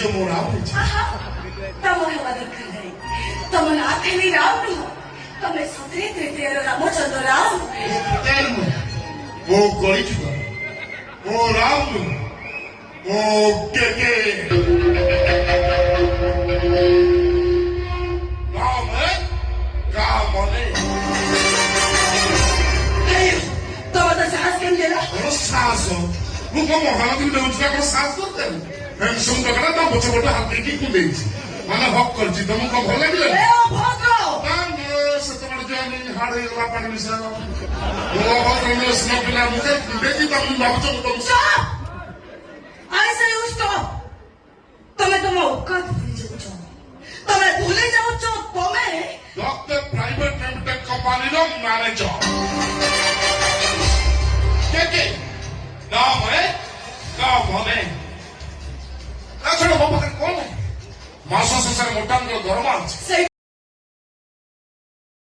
ନିଜ ମୋ ରାମ ହେଇଛି। ତମ ହେବା ଦରକାର ନାହିଁ। ତମ ନାଁ ଖାଲି ରାମ ନୁହଁ, ତମେ ସତରେ ତୃତୀୟର ରାମଚନ୍ଦ୍ର ରାମ। ମୋ କରିଥିବା ମୋ ରାମ ନୁହଁ, ମୋ କେକେ ରାମ ରାମନେ। ତମ ତ ସାହସ କେମିତି ହେଲା? ସାହସ ମୁଁ କଣ ମହାନଦୀ ଦେଉଛି ନା କଣ ସାହସ କରିଦେବି? ସୁନ୍ଦର ତା ପଛ ପଟେ ହାତ ଦେଇକି କୁଣ୍ଡେଇଛି, ମାନେ ହକ୍ କରିଛି। ତମକୁ କଣ ଭଲ ଲାଗିଲା? ସେତେବେଳେ ଯାଏନି ହାଡ ହେଇଗଲା ପାଣି ମିଶା ପିଲା ମୁଖେ କୁଣ୍ଡେଇଛି। ତମେ ଭାବୁଛ ତମେ ତମ ଔକାତ ଭୁଲି ଯାଉଛ। ତମେ ଭୁଲି ଯାଉଛ ତମେ ଡକ୍ଟର ପ୍ରାଇଭେଟ ଲିମିଟେଡ କମ୍ପାନୀର ମ୍ୟାନେଜର। ମୋ ପାଖରେ କଣ ନାହିଁ? ମାସ ଶେଷରେ ମୋଟାଙ୍କର ଦରମା ଅଛି।